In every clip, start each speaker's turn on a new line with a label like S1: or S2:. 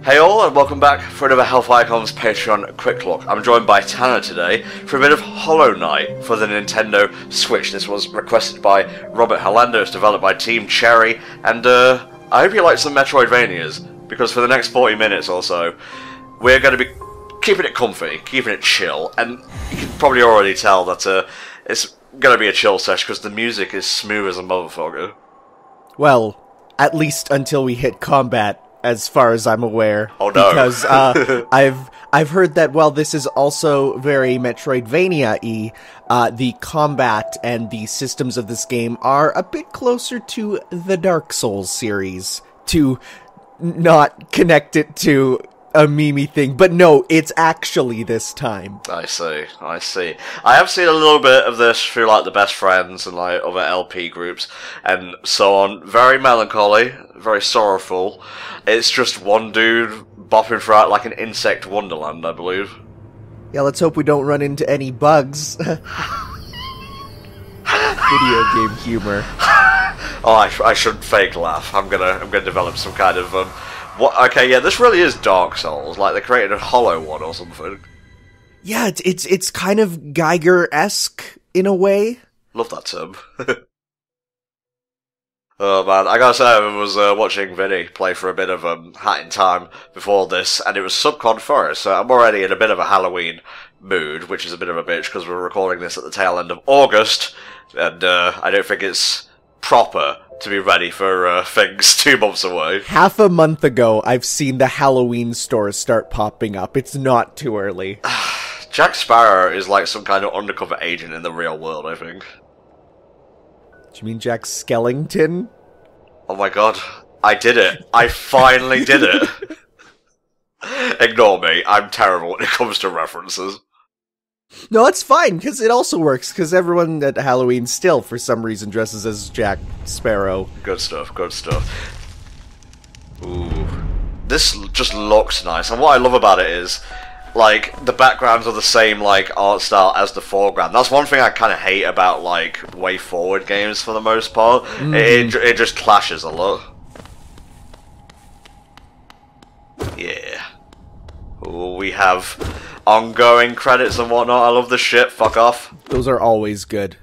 S1: Hey all, and welcome back for another HellfireComms Patreon Quick Look. I'm joined by Tanner today for a bit of Hollow Knight for the Nintendo Switch. This was requested by Robert Helander, it's developed by Team Cherry, and I hope you like some Metroidvanias, because for the next 40 minutes or so, we're going to be keeping it comfy, keeping it chill, and you can probably already tell that it's going to be a chill session, because the music is smooth as a motherfucker.
S2: Well, at least until we hit combat. As far as I'm aware.
S1: Oh no.
S2: Because I've heard that while this is also very Metroidvania-y, the combat and the systems of this game are a bit closer to the Dark Souls series. To not connect it to a meme thing, but no, it's actually this time.
S1: I see. I have seen a little bit of this through like the best friends and like other LP groups and so on. Very melancholy, very sorrowful. It's just one dude bopping throughout like an insect wonderland, I believe.
S2: Yeah, let's hope we don't run into any bugs. Video game humor.
S1: Oh, I shouldn't fake laugh. I'm gonna develop some kind of what? Okay, yeah, this really is Dark Souls. Like they created a Hollow one or something.
S2: Yeah, it's kind of Geiger-esque in a way.
S1: Love that term. Oh man, I gotta say, I was watching Vinny play for a bit of Hat in Time before this, and it was Subcon Forest, so I'm already in a bit of a Halloween mood, which is a bit of a bitch because we're recording this at the tail end of August, and I don't think it's proper to be ready for things 2 months away.
S2: Half a month ago, I've seen the Halloween stores start popping up. It's not too early.
S1: Jack Sparrow is like some kind of undercover agent in the real world, I think.
S2: Do you mean Jack Skellington?
S1: Oh my god, I did it. I finally did it. Ignore me, I'm terrible when it comes to references.
S2: No, it's fine, because it also works, because everyone at Halloween still, for some reason, dresses as Jack Sparrow.
S1: Good stuff, good stuff. Ooh. This just looks nice, and what I love about it is, like, the backgrounds are the same, like, art style as the foreground. That's one thing I kind of hate about, like, way forward games for the most part. It just clashes a lot. Yeah. Ooh, we have ongoing credits and whatnot. I love this shit. Fuck off.
S2: Those are always good.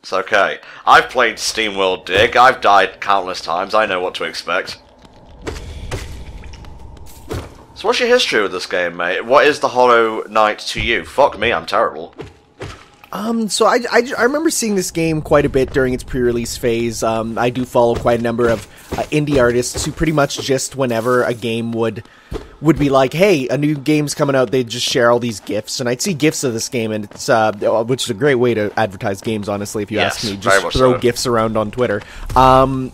S1: It's okay. I've played SteamWorld Dig. I've died countless times. I know what to expect. So what's your history with this game, mate? What is the Hollow Knight to you? Fuck me, I'm terrible.
S2: So I remember seeing this game quite a bit during its pre-release phase. I do follow quite a number of indie artists who pretty much just whenever a game would be like, hey, a new game's coming out, they'd just share all these GIFs, and I'd see GIFs of this game, and it's which is a great way to advertise games, honestly, if you ask me. Just throw GIFs around on Twitter. I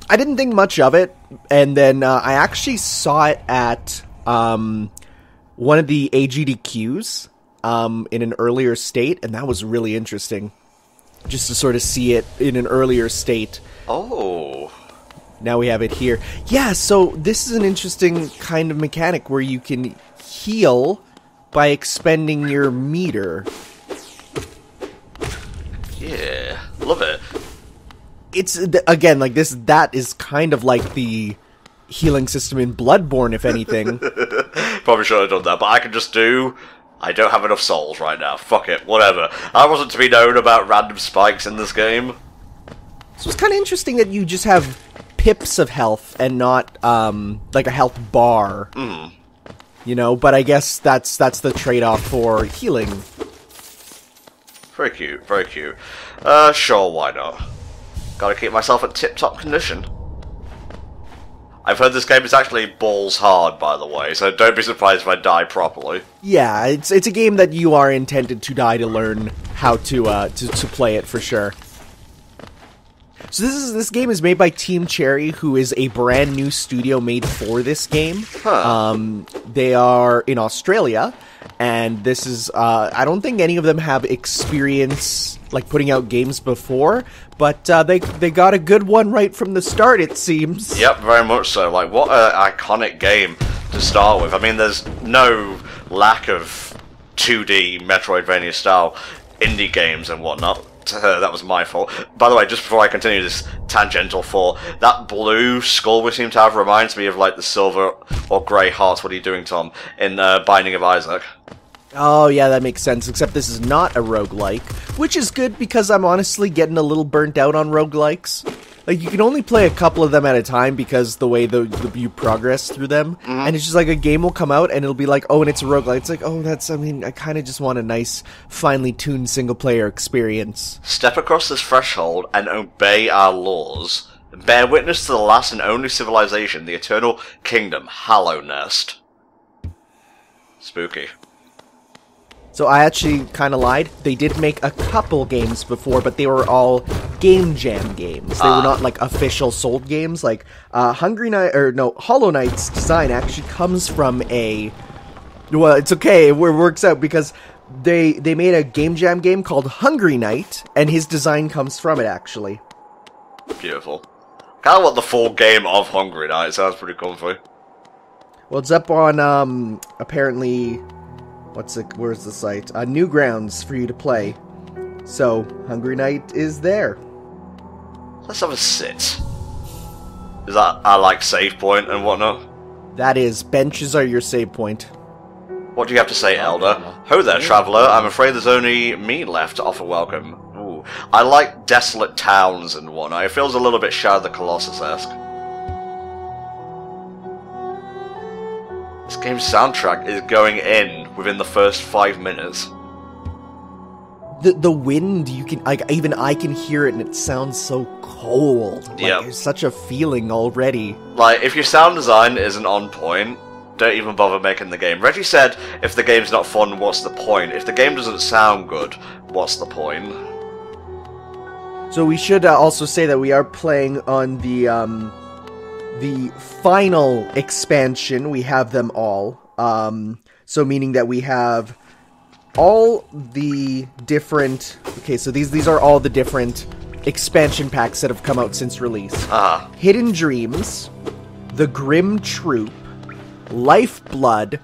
S2: didn't think much of it, and then I actually saw it at one of the AGDQs in an earlier state, and that was really interesting. Just to sort of see it in an earlier state.
S1: Oh.
S2: Now we have it here. Yeah, so this is an interesting kind of mechanic where you can heal by expending your meter.
S1: Yeah, love it.
S2: It's, again, like this, that is kind of like the healing system in Bloodborne, if anything.
S1: Probably should have done that, but I can just do... I don't have enough souls right now. Fuck it, whatever. I wasn't to be known about random spikes in this game.
S2: So it's kind of interesting that you just have pips of health and not, like a health bar. You know, but I guess that's the trade-off for healing.
S1: Very cute, very cute. Sure, why not? Gotta keep myself at tip-top condition. I've heard this game is actually balls hard, by the way, so don't be surprised if I die properly.
S2: Yeah, it's a game that you are intended to die to learn how to play it for sure. So this game is made by Team Cherry, who is a brand new studio made for this game. They are in Australia, and this is I don't think any of them have experience like putting out games before, but they got a good one right from the start, it seems.
S1: Yep, very much so. Like, what an iconic game to start with. I mean, there's no lack of 2D Metroidvania style indie games and whatnot. That was my fault. By the way, just before I continue this tangential thought, that blue skull we seem to have reminds me of, like, the silver or grey hearts. What are you doing, Tom? In Binding of Isaac.
S2: Oh, yeah, that makes sense, except this is not a roguelike, which is good because I'm honestly getting a little burnt out on roguelikes. Like, you can only play a couple of them at a time because the way you progress through them, and it's just like a game will come out and it'll be like, oh, and it's a roguelike. It's like, oh, I mean, I kind of just want a nice, finely tuned single-player experience.
S1: Step across this threshold and obey our laws. Bear witness to the last and only civilization, the eternal kingdom, Hallow Nest. Spooky.
S2: So I actually kind of lied. They did make a couple games before, but they were all game jam games. They were not like official sold games. Like Hollow Knight's design actually comes from a. Well, it's okay. It works out because they made a game jam game called Hungry Knight, and his design comes from it actually.
S1: Beautiful. Kind of want the full game of Hungry Knight. It sounds pretty comfy.
S2: Well, it's up on apparently. Where's the site? Newgrounds for you to play. So, Hungry Knight is there.
S1: Let's have a sit. Is that our, like, save point and whatnot?
S2: That is. Benches are your save point.
S1: What do you have to say, Elder? Ho there, traveller. I'm afraid there's only me left to offer welcome. Ooh. I like desolate towns and whatnot. It feels a little bit Shadow of the Colossus-esque. This game's soundtrack is going in within the first 5 minutes.
S2: The wind, you can even I can hear it, and it sounds so cold.
S1: Yeah,
S2: there's such a feeling already.
S1: Like, if your sound design isn't on point, don't even bother making the game. Reggie said, if the game's not fun, what's the point? If the game doesn't sound good, what's the point?
S2: So we should also say that we are playing on the final expansion. We have them all. So meaning that we have all the different... Okay, so these are all the different expansion packs that have come out since release. Hidden Dreams, The Grim Troop, Lifeblood,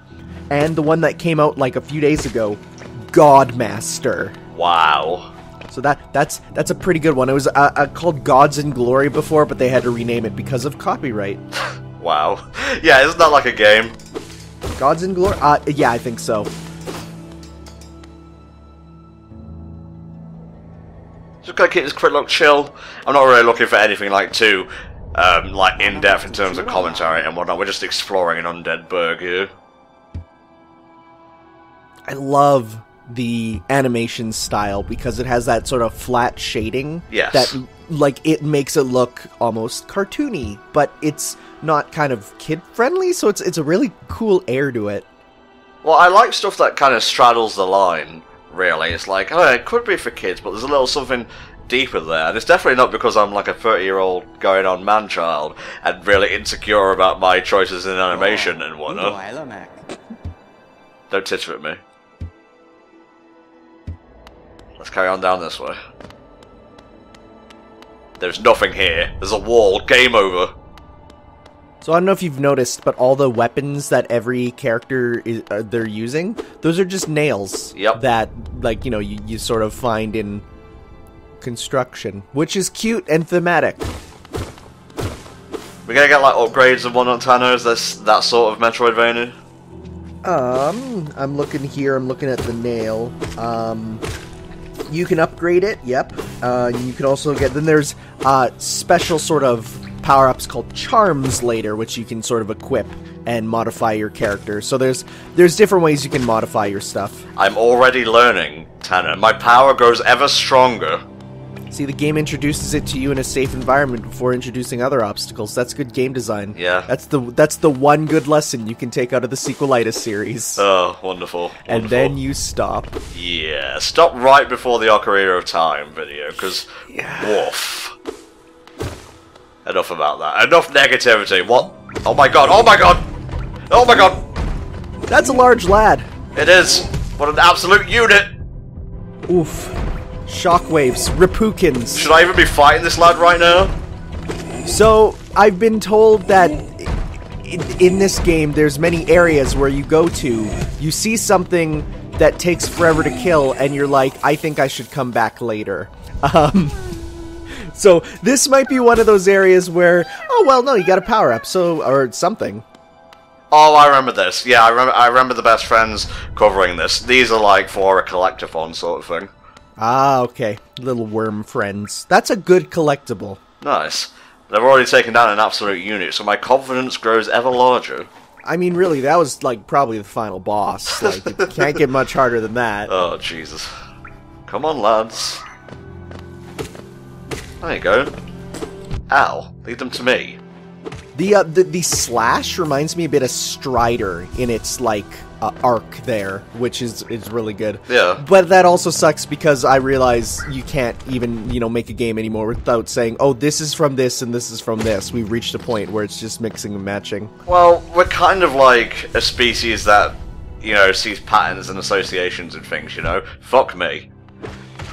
S2: and the one that came out like a few days ago, Godmaster.
S1: Wow.
S2: So that's a pretty good one. It was called Gods in Glory before, but they had to rename it because of copyright.
S1: Wow. Yeah, isn't that like a game?
S2: Gods in Glory? Yeah, I think so.
S1: Just gotta keep this Quick Look chill. I'm not really looking for anything like too, like in-depth in terms of commentary and whatnot. We're just exploring an undead burg here.
S2: I love the animation style because it has that sort of flat shading.
S1: Yes.
S2: That, like, it makes it look almost cartoony, but it's not kind of kid-friendly, so it's a really cool air to it.
S1: Well, I like stuff that kind of straddles the line, really. It's like, oh, it could be for kids, but there's a little something deeper there. And it's definitely not because I'm like a 30-year-old going on man-child and really insecure about my choices in animation and whatnot. Don't titter at me. Let's carry on down this way. There's nothing here. There's a wall. Game over.
S2: So I don't know if you've noticed, but all the weapons that every character they're using, those are just nails.
S1: Yep.
S2: That, like, you know, you sort of find in construction, which is cute and thematic.
S1: We're gonna get like upgrades and whatnot, Tanner. Is this that sort of Metroidvania?
S2: I'm looking here. I'm looking at the nail. You can upgrade it. Yep. You can also get. Then there's special sort of power-ups called charms later, which you can sort of equip and modify your character. So there's different ways you can modify your stuff.
S1: I'm already learning, Tanner. My power grows ever stronger.
S2: See, the game introduces it to you in a safe environment before introducing other obstacles. That's good game design.
S1: Yeah.
S2: That's the one good lesson you can take out of the Sequelitis series.
S1: Oh, wonderful.
S2: And then you stop.
S1: Yeah, stop right before the Ocarina of Time video, because woof. Enough about that. Enough negativity. What? Oh my god, oh my god! Oh my god!
S2: That's a large lad.
S1: It is. What an absolute unit!
S2: Oof. Shockwaves. Repukins.
S1: Should I even be fighting this lad right now?
S2: So, I've been told that in this game, there's many areas where you go to, you see something that takes forever to kill, and you're like, I think I should come back later. So this might be one of those areas where, oh well, no, you got a power up, so or something.
S1: Oh, I remember this. Yeah, I remember the best friends covering this. These are like for a collectathon sort of thing.
S2: Ah, okay. Little worm friends. That's a good collectible.
S1: Nice. They've already taken down an absolute unit, so my confidence grows ever larger.
S2: I mean, really, that was like probably the final boss. Like, it can't get much harder than that.
S1: Oh, Jesus. Come on, lads. There you go. Ow. Leave them to me.
S2: The slash reminds me a bit of Strider in its, like, arc there, which is really good.
S1: Yeah.
S2: But that also sucks because I realize you can't even, make a game anymore without saying, oh, this is from this and this is from this. We've reached a point where it's just mixing and matching.
S1: Well, we're kind of like a species that, sees patterns and associations and things, Fuck me.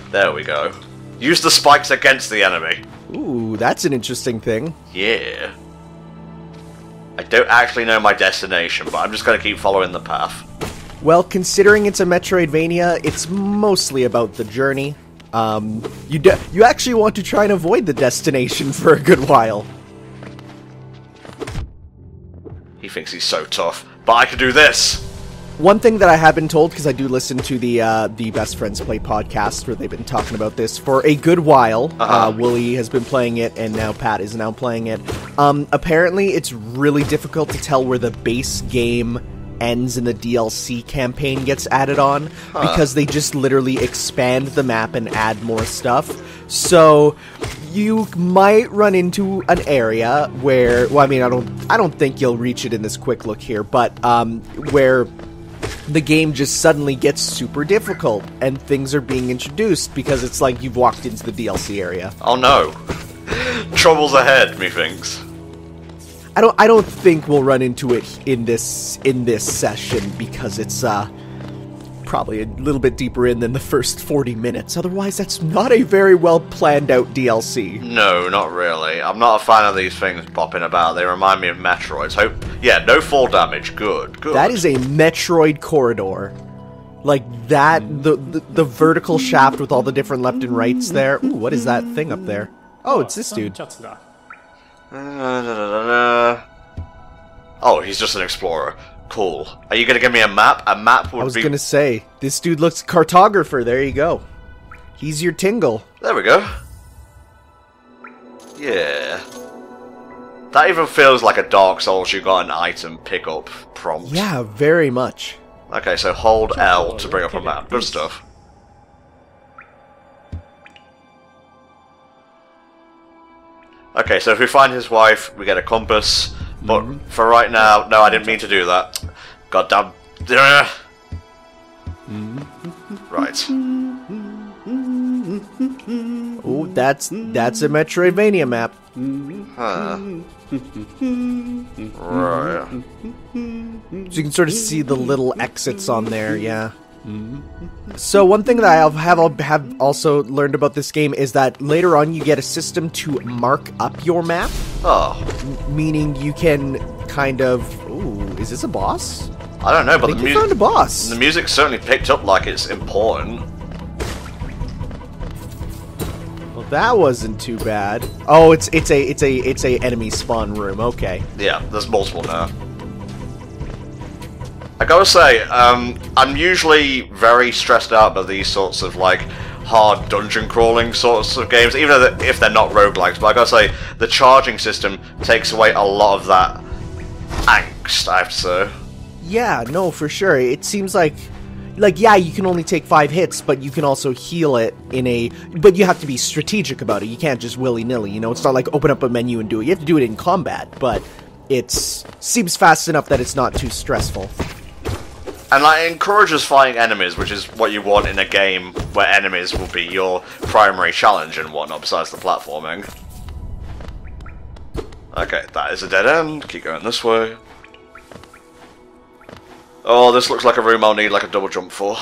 S1: There we go. Use the spikes against the enemy.
S2: Ooh, that's an interesting thing.
S1: Yeah. I don't actually know my destination, but I'm just going to keep following the path.
S2: Well, considering it's a Metroidvania, it's mostly about the journey. You actually want to try and avoid the destination for a good while.
S1: He thinks he's so tough, but I can do this!
S2: One thing that I have been told, because I do listen to the Best Friends Play podcast, where they've been talking about this for a good while. Wooly has been playing it, and now Pat is now playing it. Apparently, it's really difficult to tell where the base game ends and the DLC campaign gets added on, because they just literally expand the map and add more stuff. So you might run into an area where, well, I mean, I don't think you'll reach it in this quick look here, but where the game just suddenly gets super difficult and things are being introduced because it's like you've walked into the DLC area.
S1: Oh no. Troubles ahead, methinks.
S2: I don't think we'll run into it in this session because it's probably a little bit deeper in than the first 40 minutes. Otherwise, that's not a very well planned out DLC.
S1: No, not really. I'm not a fan of these things popping about. They remind me of Metroids. Yeah, no fall damage. Good.
S2: That is a Metroid corridor. Like that, the vertical shaft with all the different left and rights there. Ooh, what is that thing up there? Oh, it's this dude.
S1: Oh, he's just an explorer. Cool. Are you gonna give me a map? A map would be...
S2: I was gonna say, this dude looks cartographer. There you go. He's your Tingle.
S1: There we go. Yeah. That even feels like a Dark Souls you got an item pickup prompt.
S2: Yeah, very much.
S1: Okay, so hold L to bring up a map. Good stuff. Okay, so if we find his wife, we get a compass. But for right now, no, I didn't mean to do that. Goddamn. Right.
S2: Oh, that's a Metroidvania map.
S1: Huh. Right.
S2: So you can sort of see the little exits on there, yeah. So one thing that I have also learned about this game is that later on you get a system to mark up your map.
S1: Oh.
S2: Meaning you can kind of... Ooh, is this a boss?
S1: I don't know, but
S2: I think you found a boss.
S1: The music certainly picked up like it's important.
S2: Well, that wasn't too bad. Oh, it's a enemy spawn room. Okay.
S1: Yeah, there's multiple now. I gotta say, I'm usually very stressed out by these sorts of, like, hard dungeon crawling sorts of games, even if they're not roguelikes, but I gotta say, the charging system takes away a lot of that angst, I have to say.
S2: Yeah, no, for sure. It seems like, yeah, you can only take 5 hits, but you can also heal it but you have to be strategic about it. You can't just willy-nilly, It's not like open up a menu and do it. You have to do it in combat, but it seems fast enough that it's not too stressful.
S1: And it encourages fighting enemies, which is what you want in a game where enemies will be your primary challenge and whatnot, besides the platforming. Okay, that is a dead end. Keep going this way. Oh, this looks like a room I'll need like a double jump for.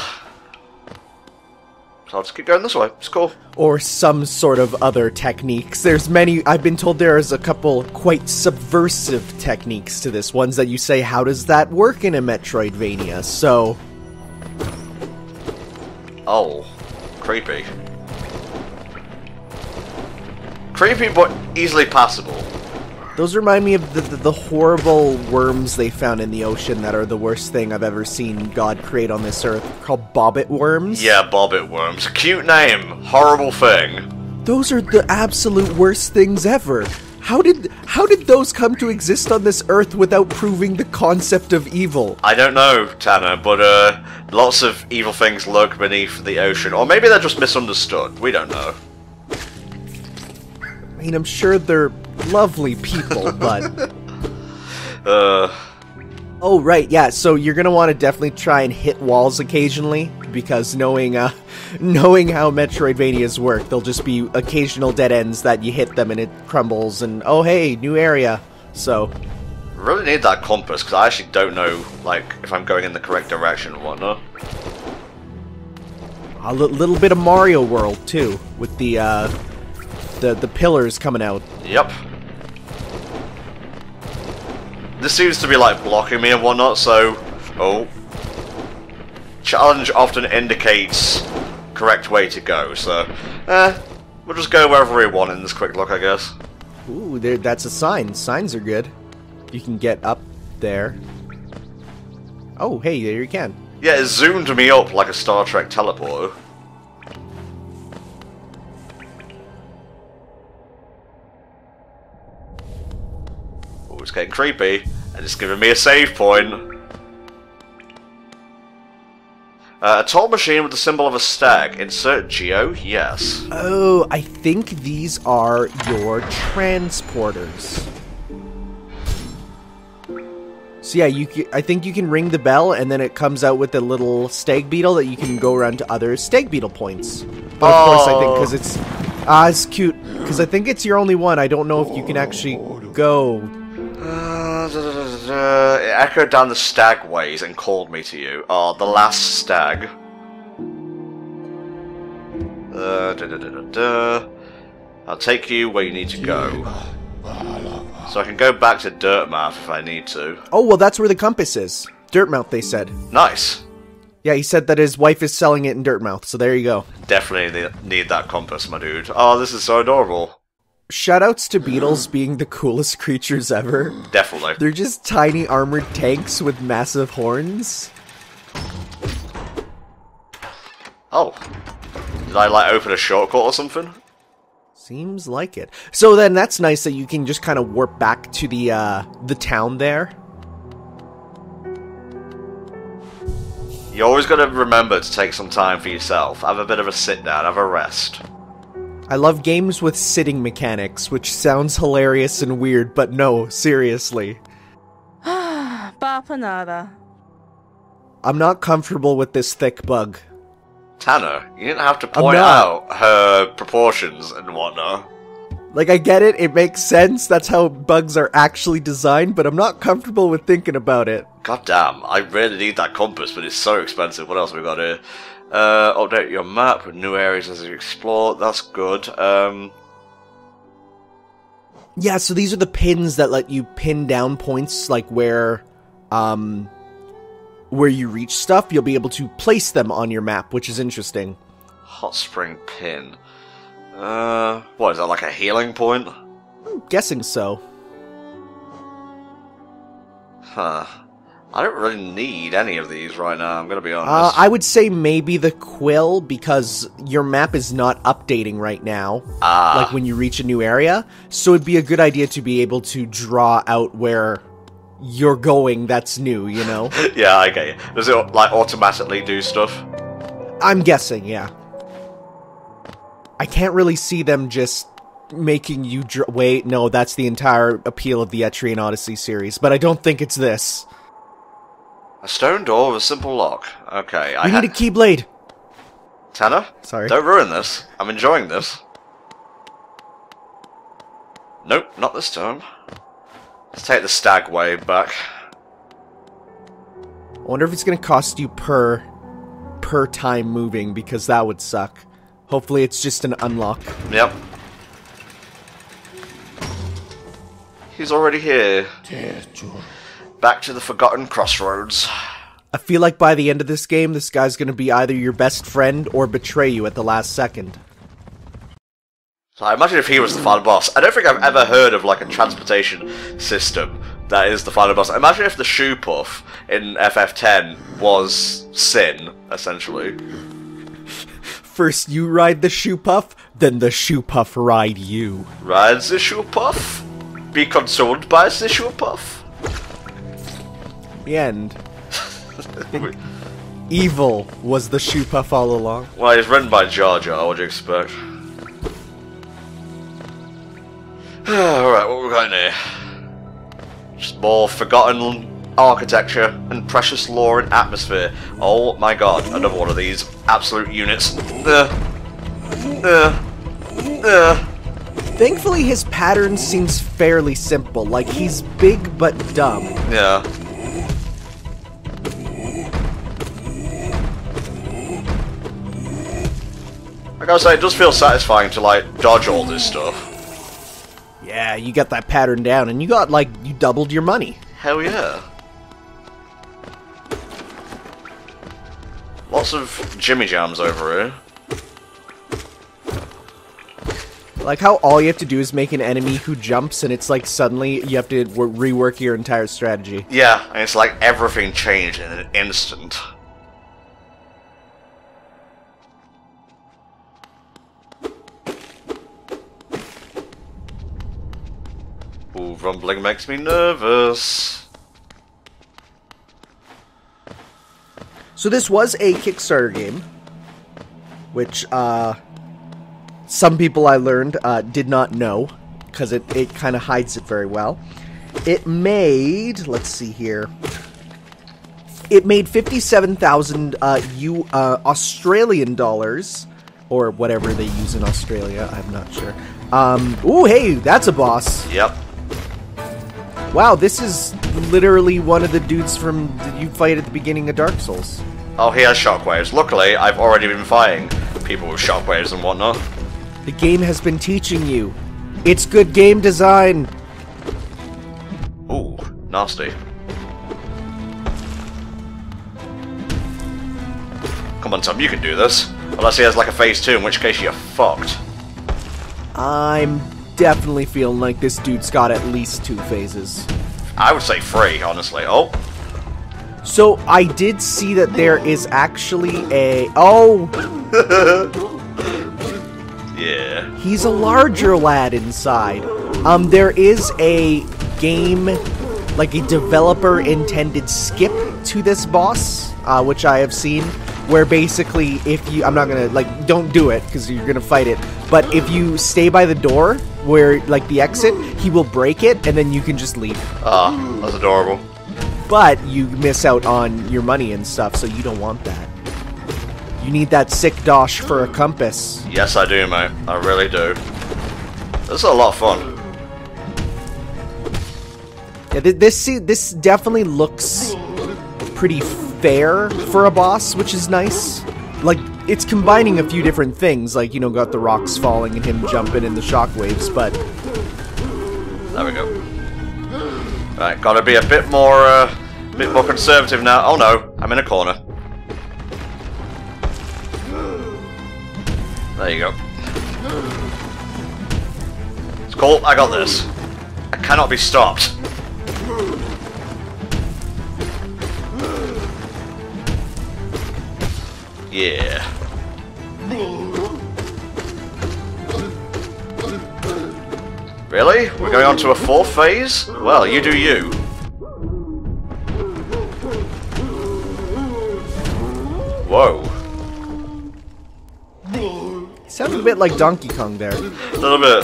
S1: So I'll just keep going this way. It's cool.
S2: Or some sort of other techniques. There's many. I've been told there's a couple quite subversive techniques to this. Ones that you say, how does that work in a Metroidvania? So...
S1: Oh. Creepy. Creepy, but easily passable.
S2: Those remind me of the horrible worms they found in the ocean that are the worst thing I've ever seen God create on this earth, called bobbit worms.
S1: Yeah, bobbit worms. Cute name, horrible thing.
S2: Those are the absolute worst things ever. How did those come to exist on this earth without proving the concept of evil?
S1: I don't know, Tanner, but lots of evil things lurk beneath the ocean. Or maybe they're just misunderstood. We don't know.
S2: I mean, I'm sure they're lovely people, but... Oh, right, yeah, so you're gonna want to definitely try and hit walls occasionally, because knowing how Metroidvanias work, there'll just be occasional dead ends that you hit them and it crumbles, and oh hey, new area, so...
S1: I really need that compass, because I actually don't know, like, if I'm going in the correct direction or whatnot.
S2: A little bit of Mario World, too, with the pillars coming out.
S1: Yep. This seems to be, like, blocking me and whatnot, so... Oh. Challenge often indicates correct way to go, so... we'll just go wherever we want in this quick look, I guess.
S2: Ooh, that's a sign. Signs are good. You can get up there. Oh, hey, there you can.
S1: Yeah, it zoomed me up like a Star Trek teleporter. Oh, it's getting creepy. And it's giving me a save point. A tall machine with the symbol of a stag. Insert geo? Yes.
S2: Oh, I think these are your transporters. So yeah, I think you can ring the bell, and then it comes out with a little stag beetle that you can go around to other stag beetle points. But of course, I think because it's cute. Because I think it's your only one. I don't know if you can actually go.
S1: It echoed down the stag ways and called me to you. Oh, the last stag. I'll take you where you need to go. So I can go back to DIRTMOUTH if I need to.
S2: Oh, well, that's where the compass is. DIRTMOUTH, they said.
S1: Nice.
S2: Yeah, he said that his wife is selling it in DIRTMOUTH, so there you go.
S1: Definitely need that compass, my dude. Oh, this is so adorable.
S2: Shoutouts to beetles being the coolest creatures ever.
S1: Definitely.
S2: They're just tiny armored tanks with massive horns.
S1: Oh. Did I, like, open a shortcut or something?
S2: Seems like it. So then that's nice that you can just kind of warp back to the town there.
S1: You always got to remember to take some time for yourself. Have a bit of a sit down, have a rest.
S2: I love games with sitting mechanics, which sounds hilarious and weird, but no, seriously.
S3: Bapanada.
S2: I'm not comfortable with this thick bug.
S1: Tanner, you didn't have to point out her proportions and whatnot.
S2: Like, I get it, it makes sense, that's how bugs are actually designed, but I'm not comfortable with thinking about it.
S1: God damn, I really need that compass, but it's so expensive. What else have we got here? Update your map with new areas as you explore. That's good.
S2: Yeah, so these are the pins that let you pin down points, like where you reach stuff. You'll be able to place them on your map, which is interesting.
S1: Hot spring pin. What is that, like a healing point?
S2: I'm guessing so.
S1: Huh. I don't really need any of these right now, I'm gonna be honest.
S2: I would say maybe the quill, because your map is not updating right now, like when you reach a new area, so it'd be a good idea to be able to draw out where you're going that's new, you know?
S1: Yeah, I get you. Does it, like, automatically do stuff?
S2: I'm guessing, yeah. I can't really see them just making you wait, no, that's the entire appeal of the Etrian Odyssey series, but I don't think it's this.
S1: A stone door with a simple lock. Okay,
S2: We need a keyblade!
S1: Tanner?
S2: Sorry.
S1: Don't ruin this. I'm enjoying this. Nope, not this time. Let's take the stag way back.
S2: I wonder if it's gonna cost you per time moving, because that would suck. Hopefully it's just an unlock.
S1: Yep. He's already here. Back to the forgotten crossroads.
S2: I feel like by the end of this game, this guy's gonna be either your best friend or betray you at the last second.
S1: So I imagine if he was the final boss. I don't think I've ever heard of like a transportation system that is the final boss. Imagine if the shoe puff in FF10 was Sin, essentially.
S2: First you ride the shoe puff, then the shoe puff ride you.
S1: Ride the shoe puff? Be consoled by the shoe puff?
S2: The end. Evil was the shoe puff all along.
S1: Well, he's written by Jar Jar, what do you expect? Alright, what we got in here? Just more forgotten architecture and precious lore and atmosphere. Oh my god, another one of these absolute units.
S2: Thankfully his pattern seems fairly simple, like he's big but dumb.
S1: Yeah. I gotta say, it does feel satisfying to like dodge all this stuff.
S2: Yeah, you got that pattern down, and you got, like, you doubled your money.
S1: Hell yeah. Lots of Jimmy Jams over here.
S2: Like how all you have to do is make an enemy who jumps, and it's like suddenly you have to rework your entire strategy.
S1: Yeah, and it's like everything changed in an instant. Ooh, rumbling makes me nervous.
S2: So this was a Kickstarter game, which some people I learned did not know, because it kind of hides it very well. It made, let's see here, it made 57,000 Australian dollars, or whatever they use in Australia, I'm not sure. Ooh, hey, that's a boss.
S1: Yep.
S2: Wow, this is literally one of the dudes from you fight at the beginning of Dark Souls.
S1: Oh, he has shockwaves. Luckily, I've already been fighting people with shockwaves and whatnot.
S2: The game has been teaching you. It's good game design.
S1: Ooh, nasty. Come on, Tom, you can do this. Unless he has like a phase 2, in which case you're fucked.
S2: I'm definitely feeling like this dude's got at least 2 phases.
S1: I would say 3, honestly. Oh.
S2: So, I did see that there is actually a... Oh!
S1: Yeah.
S2: He's a larger lad inside. There is a game, like a developer-intended skip to this boss, which I have seen, where basically if you... I'm not gonna, like, don't do it, because you're gonna fight it, but if you stay by the door, where, like, the exit, he will break it, and then you can just leave.
S1: Ah, that's adorable.
S2: But you miss out on your money and stuff, so you don't want that. You need that sick dosh for a compass.
S1: Yes, I do, mate. I really do. This is a lot of fun.
S2: Yeah, this definitely looks pretty fair for a boss, which is nice. Like, it's combining a few different things, like, you know, got the rocks falling and him jumping and the shockwaves, but...
S1: There we go. Right, gotta be a bit more conservative now. Oh no, I'm in a corner. There you go. It's cool, I got this. I cannot be stopped. Yeah. Really? We're going on to a 4th phase? Well, you do you. Whoa.
S2: Sounded a bit like Donkey Kong there.
S1: A little bit.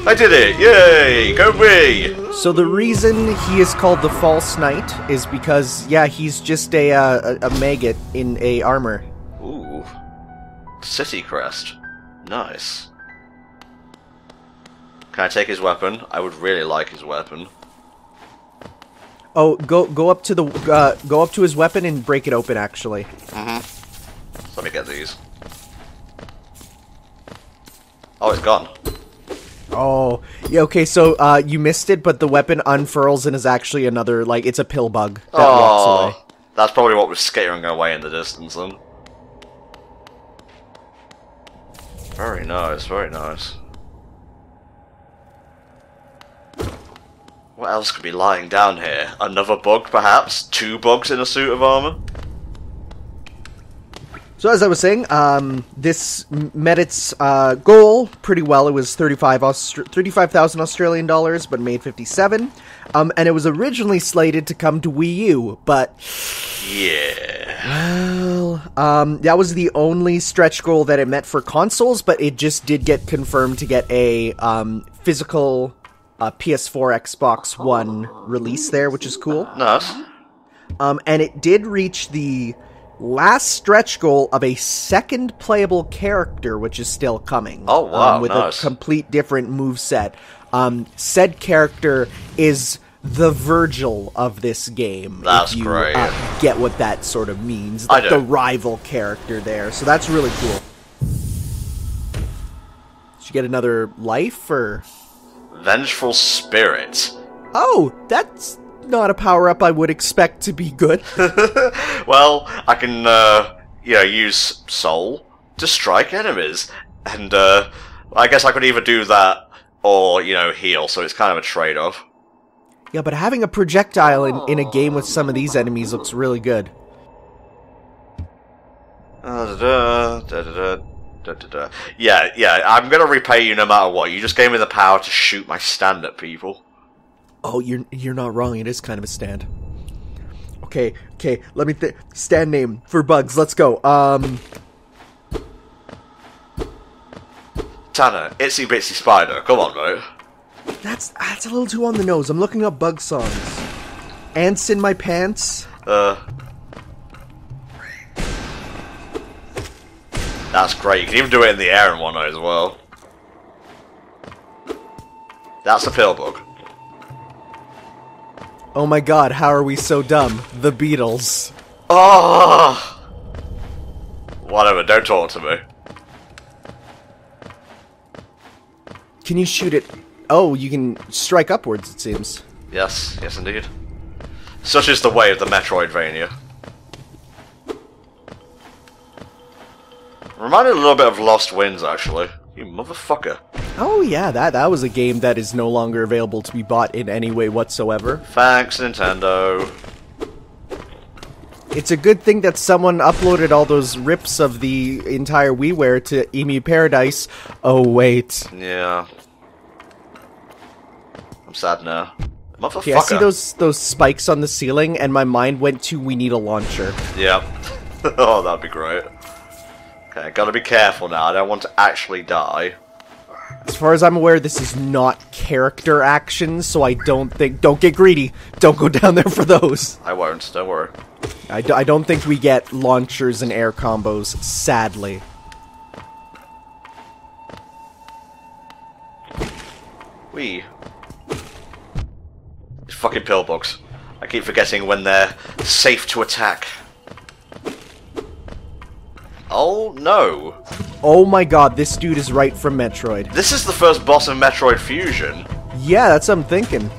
S1: I did it! Yay! Go me!
S2: So the reason he is called the False Knight is because, yeah, he's just a maggot in a armor.
S1: Ooh. City crest. Nice. Can I take his weapon? I would really like his weapon.
S2: Oh, go up to the go up to his weapon and break it open. Actually.
S1: Let me get these. Oh, it's gone.
S2: Oh, yeah. Okay, so you missed it, but the weapon unfurls and is actually another, like, it's a pill bug that walks away.
S1: That's probably what was scaring away in the distance then. Very nice, very nice. What else could be lying down here? Another bug, perhaps? 2 bugs in a suit of armor?
S2: So as I was saying, this met its goal pretty well. It was 35,000 Australian dollars, but made 57. And it was originally slated to come to Wii U, but...
S1: yeah.
S2: Well, that was the only stretch goal that it met for consoles, but it just did get confirmed to get a physical PS4, Xbox One release there, which is cool.
S1: Nice.
S2: And it did reach the last stretch goal of a second playable character, which is still coming.
S1: Oh, wow,
S2: with
S1: nice.
S2: a complete different moveset. Said character is the Virgil of this game.
S1: That's
S2: if you,
S1: great.
S2: Get what that sort of means.
S1: I do.
S2: The rival character there. So that's really cool. Did you get another life, or...?
S1: Vengeful Spirit.
S2: Oh, that's not a power-up I would expect to be good.
S1: Well, I can, use Soul to strike enemies. And, I guess I could either do that or, heal, so it's kind of a trade-off.
S2: Yeah, but having a projectile in a game with some of these enemies looks really good.
S1: Yeah, I'm gonna repay you no matter what. You just gave me the power to shoot my stand at people.
S2: Oh, you're not wrong. It is kind of a stand. Okay, let me stand name for bugs. Let's go.
S1: Tanner, Itsy Bitsy Spider. Come on, mate.
S2: That's a little too on the nose. I'm looking up bug songs. Ants in my pants.
S1: That's great. You can even do it in the air in one as well. That's a pill bug.
S2: Oh my god, how are we so dumb? The Beatles.
S1: Oh! Whatever, don't talk to me.
S2: Can you shoot it? Oh, you can strike upwards, it seems.
S1: Yes, yes indeed. Such is the way of the Metroidvania. Reminded a little bit of Lost Winds, actually. You motherfucker.
S2: Oh yeah, that was a game that is no longer available to be bought in any way whatsoever.
S1: Thanks, Nintendo.
S2: It's a good thing that someone uploaded all those rips of the entire WiiWare to Emu Paradise. Oh wait.
S1: Yeah. I'm sad now. Motherfucker.
S2: Okay, I see those spikes on the ceiling, and my mind went to we need a launcher.
S1: Yeah. Oh, that'd be great. Okay, gotta be careful now. I don't want to actually die.
S2: As far as I'm aware, this is not character actions, so I don't think... Don't get greedy. Don't go down there for those.
S1: I won't, don't worry.
S2: I don't think we get launchers and air combos, sadly.
S1: Wee. These fucking pill bugs. I keep forgetting when they're safe to attack. Oh no.
S2: Oh my god, this dude is right from Metroid.
S1: This is the first boss of Metroid Fusion.
S2: Yeah, that's what I'm thinking.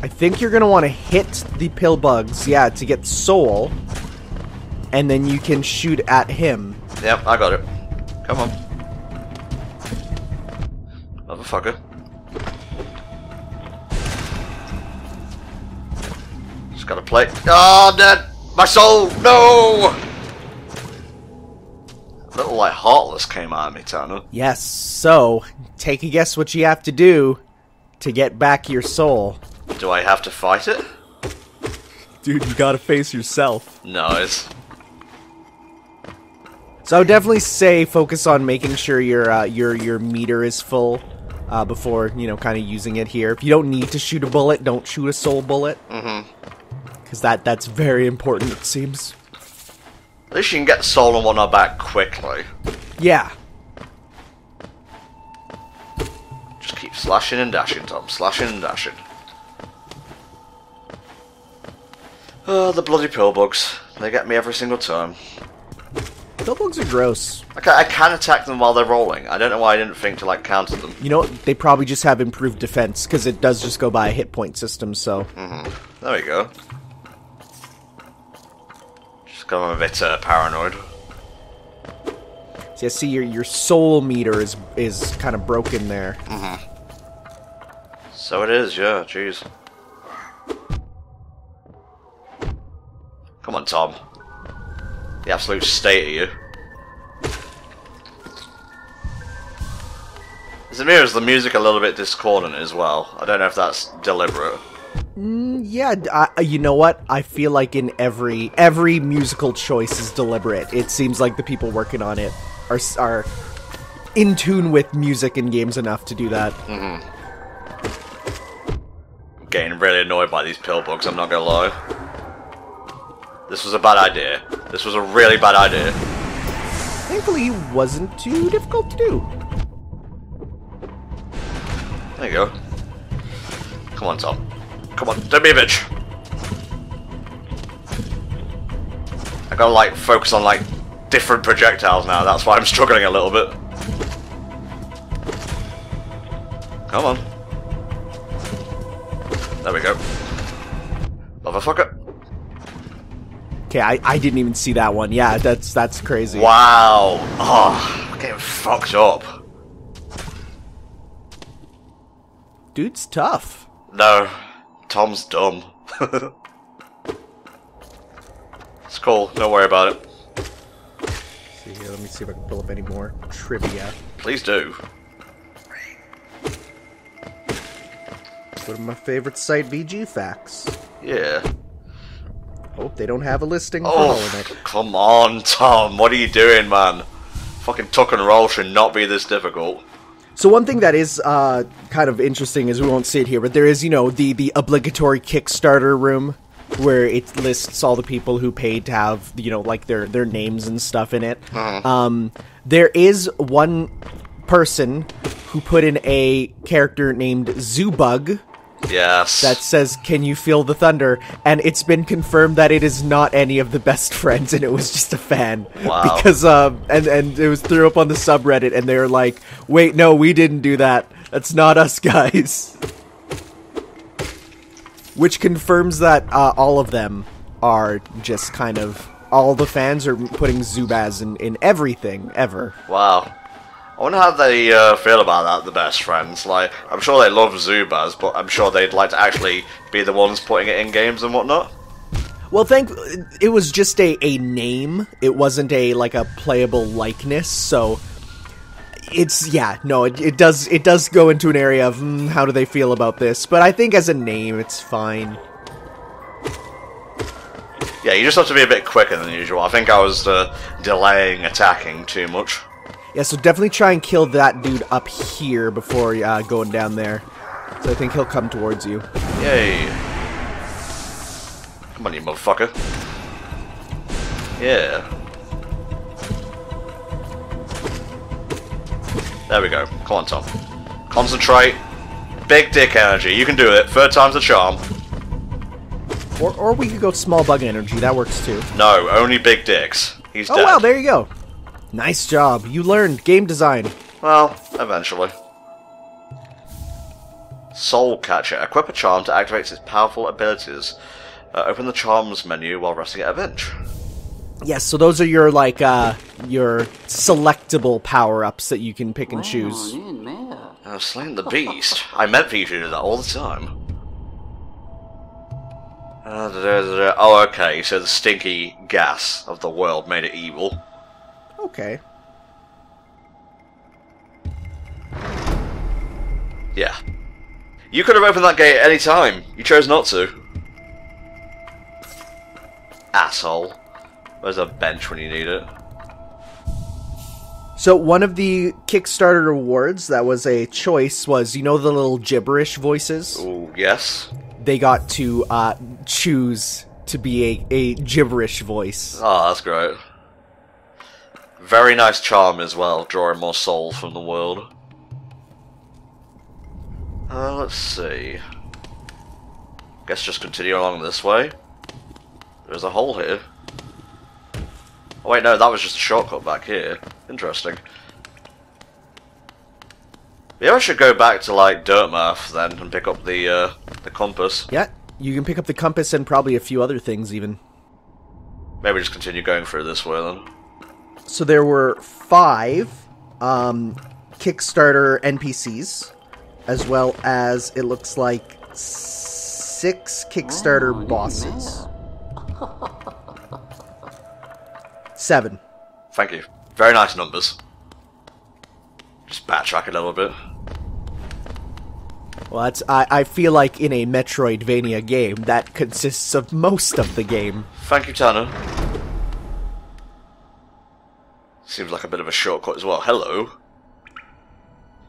S2: I think you're gonna want to hit the pill bugs, yeah, to get soul. And then you can shoot at him.
S1: Yep, I got it. Come on. Motherfucker. Just gotta play. Oh, I'm dead! My soul! No! A little like Heartless came out of me, Tanner.
S2: Yes, so, take a guess what you have to do to get back your soul.
S1: Do I have to fight it?
S2: Dude, you gotta face yourself.
S1: Nice.
S2: So I would definitely say focus on making sure your meter is full before, kind of using it here. If you don't need to shoot a bullet, don't shoot a soul bullet. Mm-hmm. Because that's very important, it seems.
S1: At least you can get the soul and whatnot back quickly.
S2: Yeah.
S1: Just keep slashing and dashing, Tom. Slashing and dashing. Oh, the bloody pill bugs. They get me every single time.
S2: Pill bugs are gross.
S1: Okay, I can attack them while they're rolling. I don't know why I didn't think to, counter them.
S2: You know, they probably just have improved defense, because it does just go by a hit point system, so...
S1: Mm-hmm. There we go. 'cause I'm a bit paranoid.
S2: So I see your soul meter is kind of broken there.
S1: So it is, yeah, jeez. Come on, Tom. The absolute state of you. Is the music a little bit discordant as well? I don't know if that's deliberate.
S2: Yeah, you know what? I feel like in every musical choice is deliberate. It seems like the people working on it are in tune with music in games enough to do that.
S1: I'm getting really annoyed by these pill bugs, I'm not gonna lie. This was a bad idea. This was a really bad idea.
S2: Thankfully, it wasn't too difficult to do.
S1: There you go. Come on, Tom. Come on, don't be a bitch. I gotta, like, focus on, like, different projectiles now. That's why I'm struggling a little bit. Come on. There we go. Motherfucker.
S2: Okay, I didn't even see that one. Yeah, that's crazy.
S1: Wow. Oh, I'm getting fucked up.
S2: Dude's tough.
S1: No. Tom's dumb. It's cool. Don't worry about it.
S2: See here, let me see if I can pull up any more trivia.
S1: Please do.
S2: One of my favorite site, VG Facts.
S1: Yeah.
S2: Hope they don't have a listing for
S1: Oh,
S2: Hollow Knight.
S1: come on, Tom. What are you doing, man? Fucking tuck and roll should not be this difficult.
S2: So one thing that is kind of interesting is we won't see it here, but there is, you know, the obligatory Kickstarter room where it lists all the people who paid to have, you know, like their names and stuff in it. There is one person who put in a character named ZooBug.
S1: Yes.
S2: That says, "Can you feel the thunder?" And it's been confirmed that it is not any of the best friends, and it was just a fan.
S1: Wow.
S2: Because and it was threw up on the subreddit, and they were like, "Wait, no, we didn't do that. That's not us, guys." Which confirms that all of them are just kind of all the fans are putting Zubaz in everything ever.
S1: Wow. I wonder how they feel about that, the best friends. Like, I'm sure they love Zubaz, but I'm sure they'd like to actually be the ones putting it in games and whatnot.
S2: Well, it was just a name. It wasn't like a playable likeness, so it's, yeah, no, it does go into an area of, how do they feel about this? But I think as a name, it's fine.
S1: Yeah, you just have to be a bit quicker than usual. I think I was delaying attacking too much.
S2: Yeah, so definitely try and kill that dude up here before going down there. So I think he'll come towards you.
S1: Yay. Come on, you motherfucker. Yeah. There we go. Come on, Tom. Concentrate. Big dick energy. You can do it. Third time's a charm.
S2: Or we could go small bug energy. That works too.
S1: No, only big dicks. He's dead.
S2: Oh, wow, there you go. Nice job. You learned game design.
S1: Well, eventually. Soul Catcher. Equip a charm to activate its powerful abilities. Open the charms menu while resting at a bench.
S2: Yes, so those are your, like, your selectable power-ups that you can pick and choose.
S1: Slaying the beast. I meant for you to do that all the time. Oh, okay, so the stinky gas of the world made it evil.
S2: Okay.
S1: Yeah. You could have opened that gate at any time. You chose not to. Asshole. Where's a bench when you need it?
S2: So one of the Kickstarter rewards that was a choice was, you know the little gibberish voices?
S1: Ooh, yes.
S2: They got to choose to be a gibberish voice.
S1: Oh, that's great. Very nice charm as well, drawing more souls from the world. Let's see. Guess just continue along this way. There's a hole here. Oh wait, no, that was just a shortcut back here. Interesting. Maybe I should go back to, like, DIRTMOUTH then and pick up the compass.
S2: Yeah, you can pick up the compass and probably a few other things even.
S1: Maybe just continue going through this way then.
S2: So there were 5 Kickstarter NPCs, as well as, it looks like, 6 Kickstarter bosses. 7.
S1: Thank you. Very nice numbers. Just backtrack a little bit.
S2: Well, I feel like in a Metroidvania game, that consists of most of the game.
S1: Thank you, Tanner. Seems like a bit of a shortcut as well. Hello.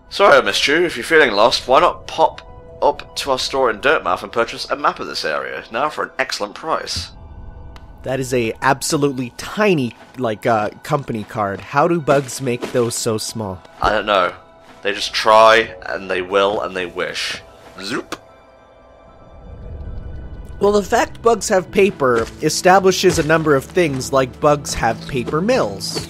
S1: Sorry I missed you. If you're feeling lost, why not pop up to our store in Dirtmouth and purchase a map of this area, now for an excellent price.
S2: That is a absolutely tiny, company card. How do bugs make those so small?
S1: I don't know. They just try, and they will, and they wish. Zoop.
S2: Well, the fact bugs have paper establishes a number of things, like bugs have paper mills.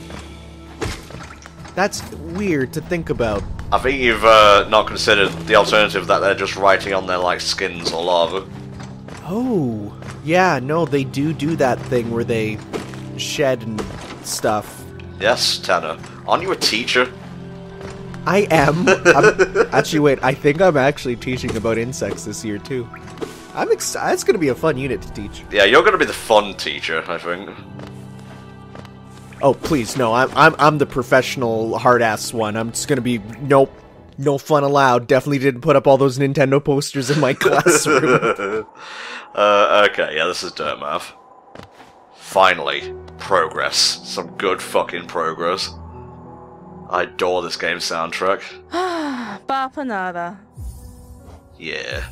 S2: That's weird to think about.
S1: I think you've not considered the alternative that they're just writing on their, skins or lava.
S2: Oh, yeah, no, they do that thing where they shed and stuff.
S1: Yes, Tanner. Aren't you a teacher?
S2: I am. Actually, wait, I think I'm actually teaching about insects this year, too. I'm excited. It's going to be a fun unit to teach.
S1: Yeah, you're going to be the fun teacher, I think.
S2: Oh, please, no, I'm the professional hard-ass one. I'm just going to be, nope, no fun allowed. Definitely didn't put up all those Nintendo posters in my classroom.
S1: Okay, yeah, this is Dirtmouth. Finally, progress. Some good fucking progress. I adore this game's soundtrack.
S3: Bapanada.
S1: Yeah.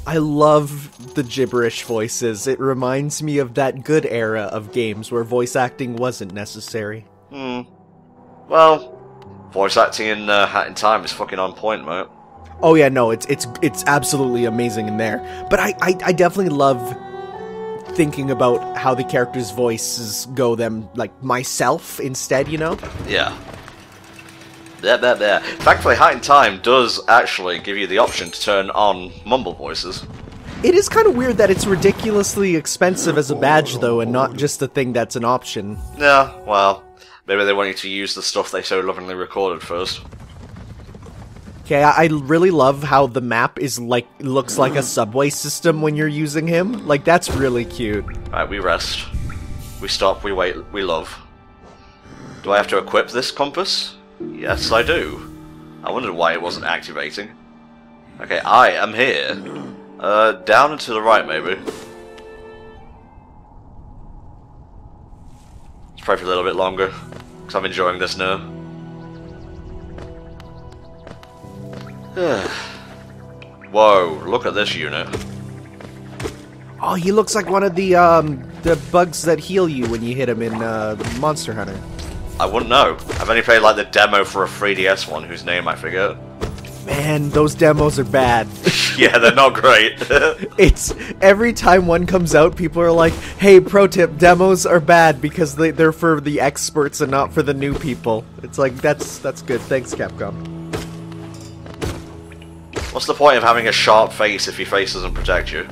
S2: I love the gibberish voices. It reminds me of that good era of games where voice acting wasn't necessary.
S1: Well, voice acting in Hat in Time is fucking on point, mate.
S2: Oh yeah, no, it's absolutely amazing in there. But I definitely love thinking about how the characters' voices go them, myself instead, you know?
S1: Yeah. There. Thankfully, Hat in Time does actually give you the option to turn on mumble voices.
S2: It is kind of weird that it's ridiculously expensive as a badge, though, and not just a thing that's an option.
S1: Yeah, well, maybe they want you to use the stuff they so lovingly recorded first.
S2: Okay, I really love how the map is looks like a subway system when you're using him. That's really cute.
S1: Right, we rest. We stop, we wait, we love. Do I have to equip this compass? Yes, I do. I wondered why it wasn't activating. Okay, I am here. Down and to the right, maybe. Let's pray for a little bit longer, because I'm enjoying this now. Whoa, look at this unit.
S2: Oh, he looks like one of the bugs that heal you when you hit him in Monster Hunter.
S1: I wouldn't know. I've only played the demo for a 3DS one whose name I forget.
S2: Man, those demos are bad.
S1: Yeah, they're not great.
S2: It's every time one comes out, people are like, "Hey, pro tip: demos are bad because they're for the experts and not for the new people." It's like that's good. Thanks, Capcom.
S1: What's the point of having a sharp face if your face doesn't protect you?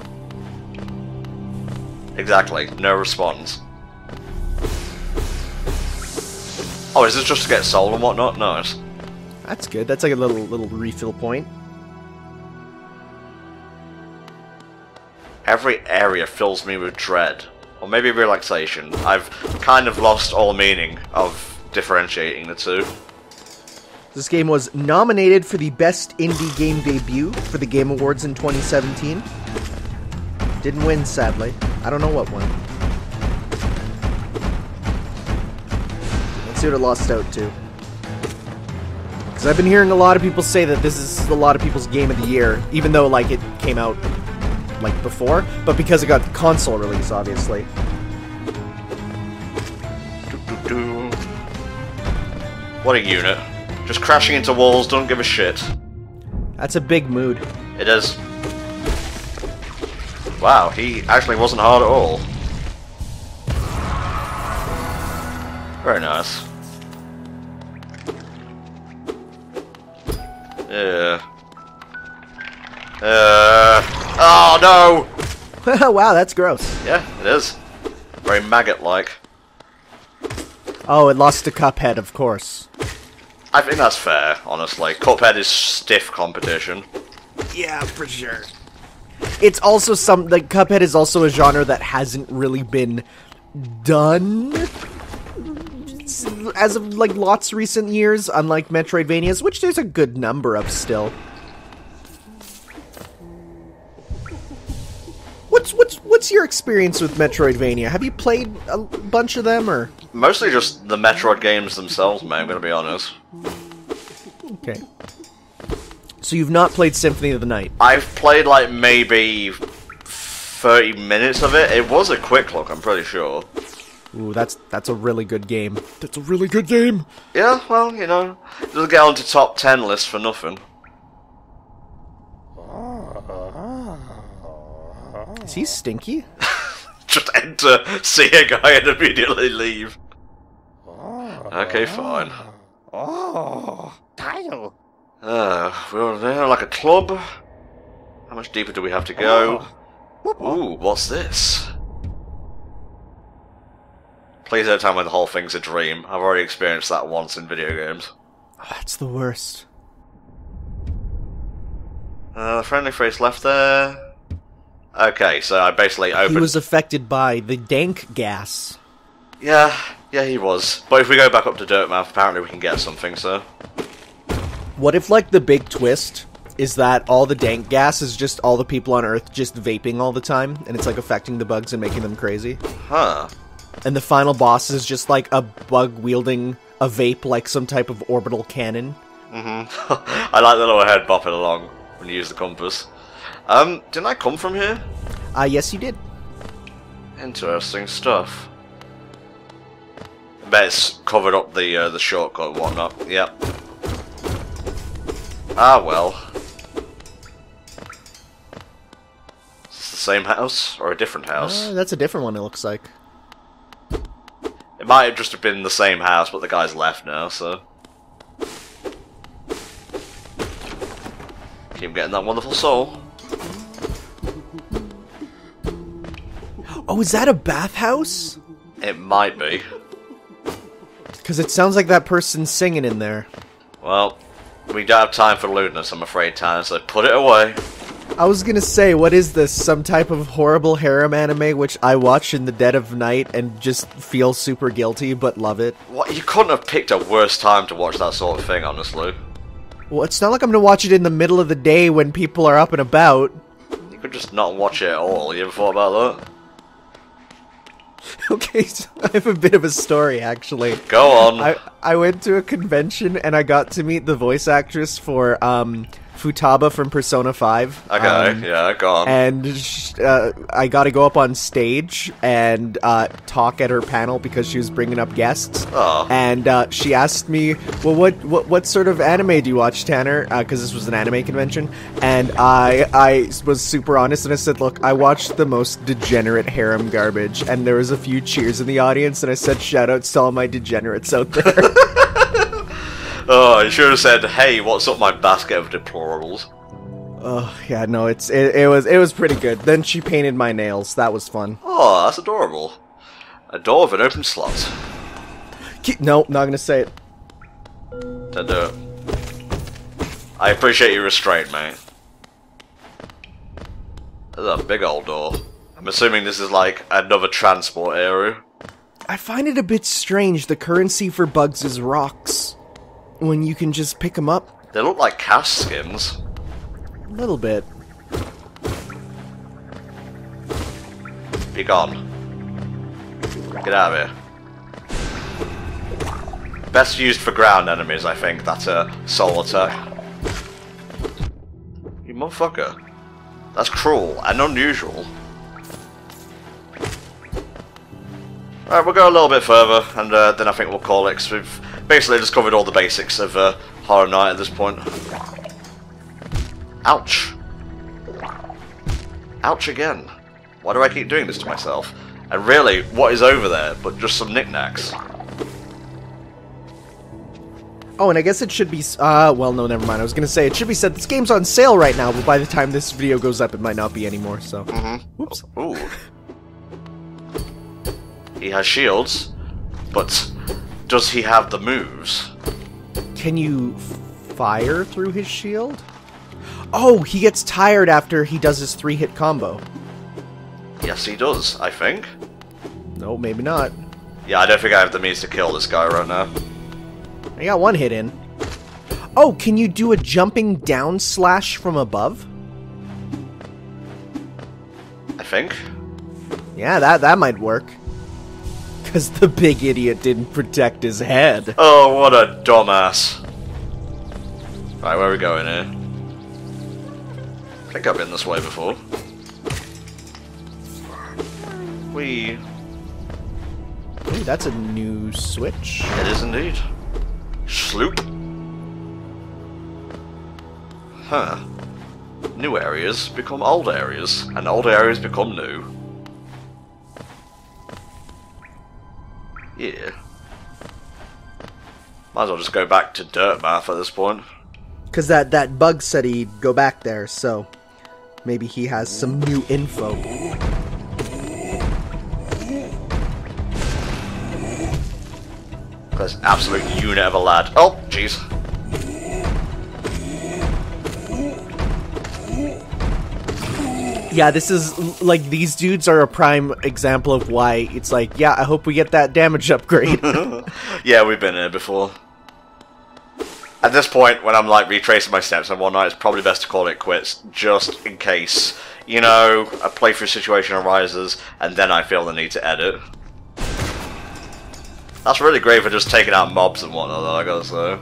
S1: Exactly. No response. Oh, is this just to get soul and whatnot? Nice.
S2: That's good. That's like a little refill point.
S1: Every area fills me with dread. Or maybe relaxation. I've kind of lost all meaning of differentiating the two.
S2: This game was nominated for the Best Indie Game Debut for the Game Awards in 2017. Didn't win, sadly. I don't know what won. Let's see what it lost out to. Because I've been hearing a lot of people say that this is a lot of people's game of the year, even though it came out before, but because it got the console release, obviously.
S1: What a unit. Just crashing into walls, don't give a shit.
S2: That's a big mood.
S1: It is. Wow, he actually wasn't hard at all. Very nice. Yeah. Oh no!
S2: Wow, that's gross.
S1: Yeah, it is. Very maggot-like.
S2: Oh, it lost to Cuphead, of course.
S1: I think that's fair, honestly. Cuphead is stiff competition.
S2: Yeah, for sure. It's also like, Cuphead is also a genre that hasn't really been done as of, like, lots recent years, unlike Metroidvanias, which there's a good number of still. What's your experience with Metroidvania? Have you played a bunch of them, or...?
S1: Mostly just the Metroid games themselves, mate, I'm gonna be honest.
S2: Okay. So you've not played Symphony of the Night?
S1: I've played, like, maybe 30 minutes of it. It was a quick look, I'm pretty sure.
S2: Ooh, that's a really good game. That's a really good game!
S1: Yeah, well, you know, it doesn't get onto top 10 lists for nothing.
S2: Is he stinky?
S1: Just enter, see a guy, and immediately leave. Okay, fine.
S4: Title.
S1: We're there like a club. How much deeper do we have to go? Ooh, what's this? Please don't tell me the whole thing's a dream. I've already experienced that once in video games.
S2: Oh, that's the worst.
S1: The friendly face left there. Okay, so I basically opened...
S2: He was affected by the dank gas.
S1: Yeah, he was. But if we go back up to DIRTMOUTH, apparently we can get something, so...
S2: What if, like, the big twist is that all the dank gas is just all the people on Earth just vaping all the time, and it's, like, affecting the bugs and making them crazy?
S1: Huh.
S2: And the final boss is just, like, a bug wielding a vape like some type of orbital cannon?
S1: I like the little head bopping along when you use the compass. Didn't I come from here?
S2: Yes you did.
S1: Interesting stuff. I bet it's covered up the shortcut and whatnot. Yep. Ah, well. Is this the same house, or a different house?
S2: That's a different one, it looks like.
S1: It might have just been the same house, but the guy's left now, so... Keep getting that wonderful soul.
S2: Oh, is that a bathhouse?
S1: It might be.
S2: Because it sounds like that person's singing in there.
S1: Well, we don't have time for lewdness, I'm afraid, Tanner, so put it away.
S2: I was gonna say, what is this? Some type of horrible harem anime which I watch in the dead of night and just feel super guilty, but love it?
S1: What? You couldn't have picked a worse time to watch that sort of thing, honestly.
S2: Well, it's not like I'm gonna watch it in the middle of the day when people are up and about.
S1: You could just not watch it at all. You ever thought about that?
S2: Okay, so I have a bit of a story, actually.
S1: Go on.
S2: I went to a convention and I got to meet the voice actress for, Futaba from Persona 5.
S1: Okay, yeah, go on.
S2: And I got to go up on stage and talk at her panel because she was bringing up guests.
S1: Oh.
S2: And she asked me, well, what sort of anime do you watch, Tanner? Because this was an anime convention. And I was super honest and I said, look, I watched the most degenerate harem garbage. And there was a few cheers in the audience and I said, shoutouts to all my degenerates out there.
S1: Oh, you should have said, hey, what's up my basket of deplorables?
S2: Oh, yeah, no, it was pretty good. Then she painted my nails. That was fun.
S1: Oh, that's adorable. A door with an open slot.
S2: No, not gonna say it.
S1: Don't do it. I appreciate your restraint, mate. That's a big old door. I'm assuming this is like another transport area.
S2: I find it a bit strange. The currency for bugs is rocks. When you can just pick them up.
S1: They look like cast skins.
S2: A little bit.
S1: Be gone. Get out of here. Best used for ground enemies, I think. That's a soul attack. You motherfucker. That's cruel and unusual. Alright, we'll go a little bit further, and then I think we'll call it, 'cause we've basically just covered all the basics of Horror Night at this point. Ouch. Ouch again. Why do I keep doing this to myself? And really, what is over there but just some knickknacks?
S2: Oh, and I guess it should be, well, no, never mind. I was gonna say, it should be said, this game's on sale right now, but by the time this video goes up, it might not be anymore, so.
S1: Mm-hmm.
S2: Whoops.
S1: Ooh. He has shields, but does he have the moves?
S2: Can you fire through his shield? Oh, he gets tired after he does his 3-hit combo.
S1: Yes, he does, I think.
S2: No, maybe not.
S1: Yeah, I don't think I have the means to kill this guy right now.
S2: I got 1 hit in. Oh, can you do a jumping down slash from above?
S1: I think.
S2: Yeah, that might work. Because the big idiot didn't protect his head.
S1: Oh, what a dumbass. Right, where are we going here? I think I've been this way before. Whee.
S2: Ooh, that's a new switch.
S1: It is indeed. Sloot. Huh. New areas become old areas, and old areas become new. Yeah. Might as well just go back to DIRTMOUTH at this point.
S2: Because that bug said he'd go back there, so maybe he has some new info.
S1: This absolute unit of a lad. Oh, jeez.
S2: Yeah, this is, like, these dudes are a prime example of why it's like, yeah, I hope we get that damage upgrade.
S1: Yeah, we've been here before. At this point, when I'm, like, retracing my steps and whatnot, it's probably best to call it quits, just in case, you know, a playthrough situation arises, and then I feel the need to edit. That's really great for just taking out mobs and whatnot, though, I gotta say.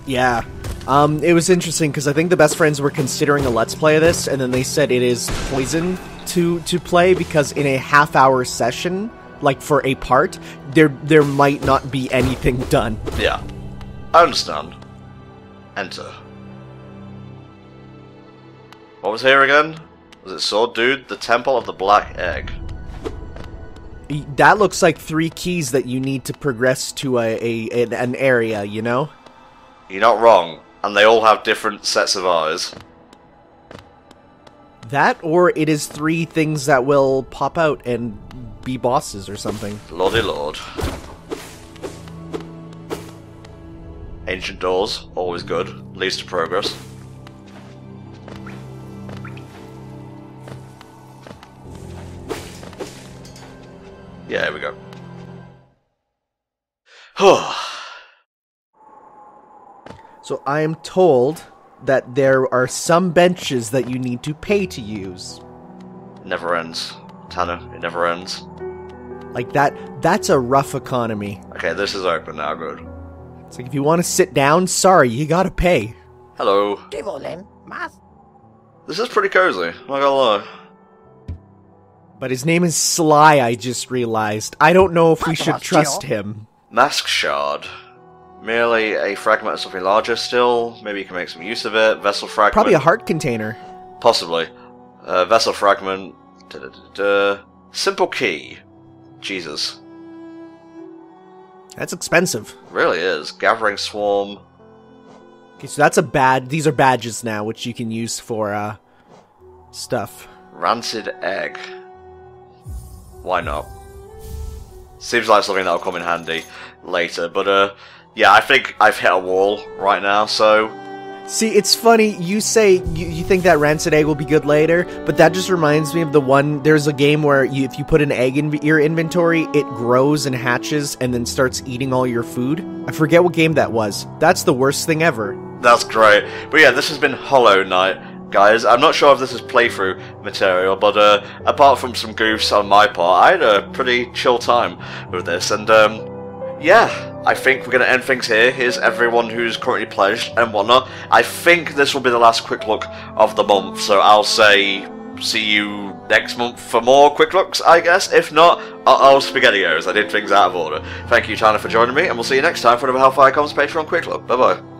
S2: Yeah. It was interesting because I think the best friends were considering a let's play of this, and then they said it is poison to play because in a half-hour session, like for a part, there might not be anything done.
S1: Yeah, I understand. Enter. What was here again? Was it Sword Dude? The Temple of the Black Egg.
S2: That looks like 3 keys that you need to progress to an area, you know?
S1: You're not wrong. And they all have different sets of eyes.
S2: That, or it is 3 things that will pop out and be bosses or something.
S1: Lordy lord. Ancient doors, always good. Leads to progress. Yeah, here we go.
S2: So I am told that there are some benches that you need to pay to use.
S1: Never ends. Tanner, it never ends.
S2: Like that's a rough economy.
S1: Okay, this is open now, good.
S2: It's like if you want to sit down, sorry, you gotta pay.
S1: Hello. This is pretty cozy, not gonna lie.
S2: But his name is Sly, I just realized. I don't know if we should trust him.
S1: Mask Shard. Merely a fragment of something larger still. Maybe you can make some use of it. Vessel fragment.
S2: Probably a heart container.
S1: Possibly. Vessel fragment. Simple key. Jesus.
S2: That's expensive.
S1: Really is. Gathering swarm.
S2: Okay, so that's a these are badges now, which you can use for, stuff.
S1: Rancid egg. Why not? Seems like something that'll come in handy later, but, yeah, I think I've hit a wall right now, so...
S2: See, it's funny, you say you think that rancid egg will be good later, but that just reminds me of the one, there's a game where if you put an egg in your inventory, it grows and hatches and then starts eating all your food. I forget what game that was. That's the worst thing ever.
S1: That's great. But yeah, this has been Hollow Knight, guys. I'm not sure if this is playthrough material, but apart from some goofs on my part, I had a pretty chill time with this, and yeah, I think we're going to end things here. Here's everyone who's currently pledged and whatnot. I think this will be the last quick look of the month, so I'll say see you next month for more quick looks, I guess. If not, I'll SpaghettiOs. I did things out of order. Thank you, Tanner, for joining me, and we'll see you next time for another HellfireComms Patreon quick look. Bye-bye.